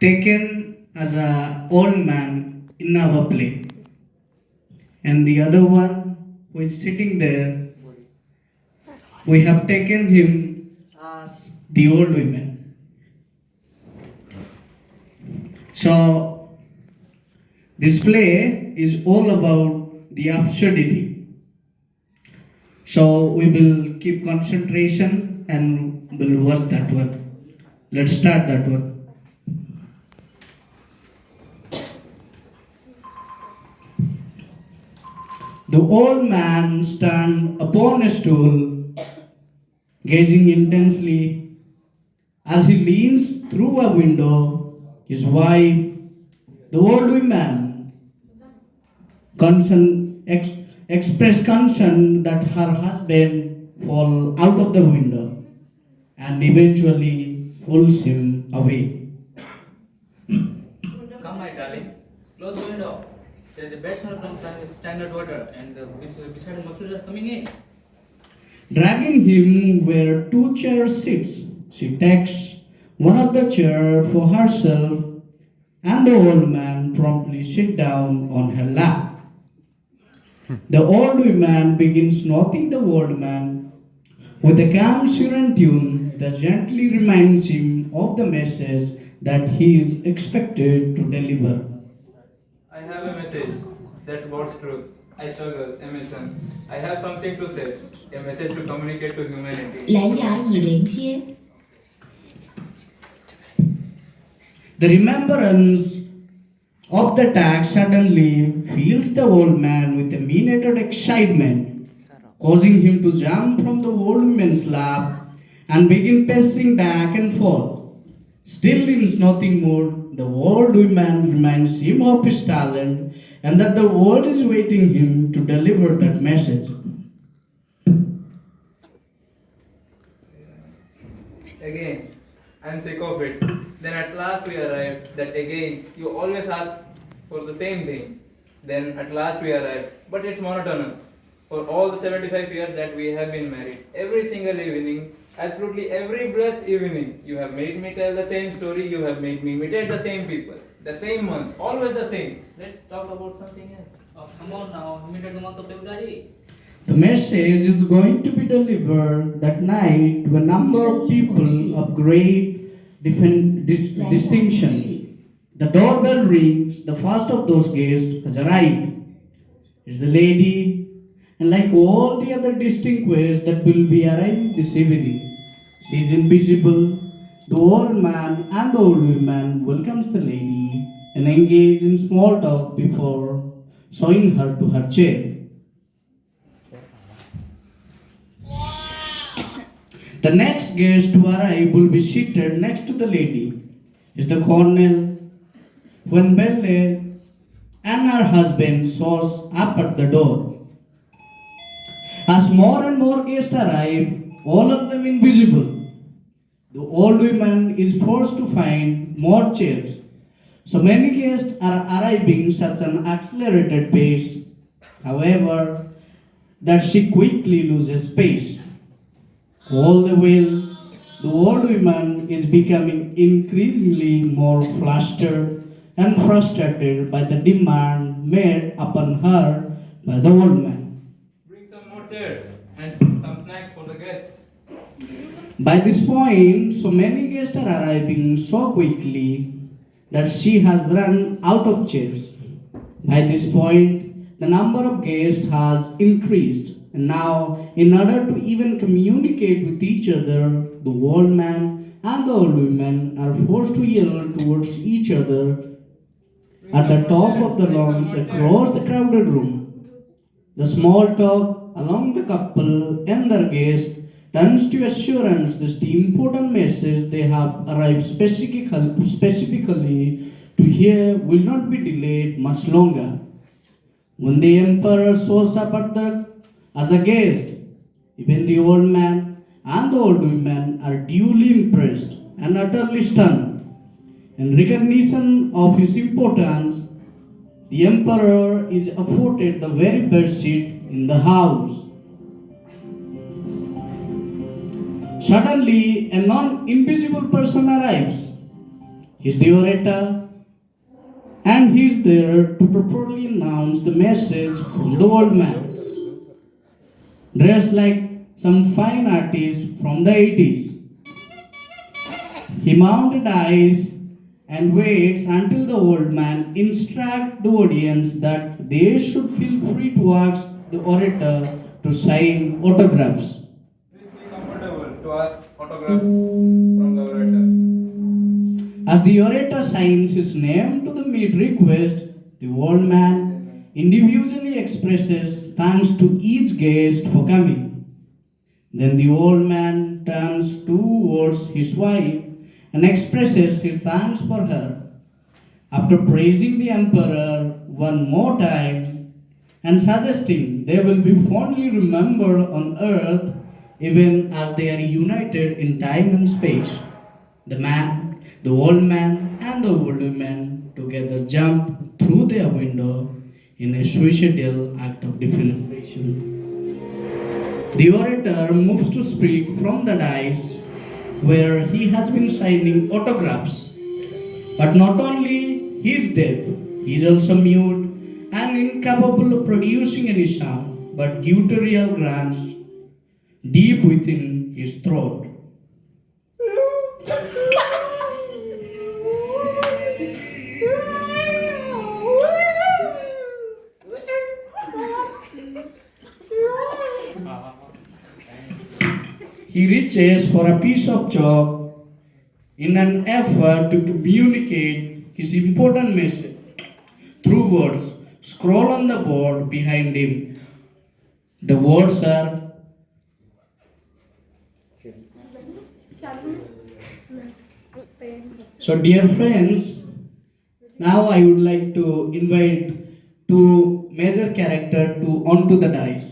taken as a old man in our play, and the other one who is sitting there, we have taken him as the old woman. So this play is all about the absurdity. So we will keep concentration and will watch that one. Let's start that one. The old man stand upon a stool, gazing intensely as he leans through a window. His wife, the old woman, express concern that her husband fall out of the window and eventually pulls him away. Come, my darling. Close the window. There is a bad smell from standard water, and the beside mosquitoes are coming in. Dragging him where two chairs sits, she takes one of the chair for herself, and the old man promptly sit down on her lap. The old woman begins noting the old man with a calm serene tune that gently reminds him of the message that he is expected to deliver. I have a message. That's God's truth. I struggle, emotion. I have something to say. A message to communicate to humanity. 蓝牙已连接。The remembrance of the attack suddenly fills the old man with a minute excitement, causing him to jump from the old woman's lap and begin pacing back and forth. Still in nothing mood, the old woman reminds him of his talent and that the world is waiting him to deliver that message. Again, I'm sick of it. Then at last we arrived. That again, you always ask for the same thing. Then at last we arrived. But it's monotonous. For all the 75 years that we have been married, every single evening, absolutely every blessed evening, you have made me tell the same story, you have made me imitate the same people, the same months, always the same. Let's talk about something else. Oh, come on now, imitate the month of February. The message is going to be delivered that night to a number of people of great distinction. The doorbell rings, the first of those guests has arrived. It's the lady, and like all the other distinguished that will be arriving this evening, she is invisible. The old man and the old woman welcomes the lady and engage in small talk before showing her to her chair. The next guest to arrive will be seated next to the lady. Is the colonel. When Belle and her husband shows up at the door. As more and more guests arrive, all of them invisible, the old woman is forced to find more chairs. So many guests are arriving such an accelerated pace, however, that she quickly loses space. All the while, the old woman is becoming increasingly more flustered and frustrated by the demand made upon her by the old man. Bring some more chairs and some snacks for the guests. By this point, so many guests are arriving so quickly that she has run out of chairs. By this point, the number of guests has increased. And now, in order to even communicate with each other, the old man and the old woman are forced to yell towards each other at the top of the lungs across the crowded room. The small talk along the couple and their guest turns to assurance that the important message they have arrived specifically to hear will not be delayed much longer. When the emperor shows up as a guest, even the old man and the old woman are duly impressed and utterly stunned. In recognition of his importance, the emperor is afforded the very best seat in the house. Suddenly, a non-invisible person arrives. He's the orator, and he's there to properly announce the message from the old man, dressed like some fine artist from the 80s. He mounted eyes and waits until the old man instructs the audience that they should feel free to ask the orator to sign autographs. Please be comfortable to ask autograph from the orator. As the orator signs his name to the meet request, the old man individually expresses thanks to each guest for coming. Then the old man turns towards his wife and expresses his thanks for her. After praising the emperor one more time and suggesting they will be fondly remembered on earth even as they are united in time and space, the old man, and the old woman together jump through their window in a suicidal act of defenestration. The orator moves to speak from the dais where he has been signing autographs. But not only he is deaf, he is also mute and incapable of producing any sound, but guttural grunts deep within his throat. He reaches for a piece of chalk in an effort to communicate his important message through words scroll on the board behind him. The words are, so dear friends, now I would like to invite two major character to onto the dice.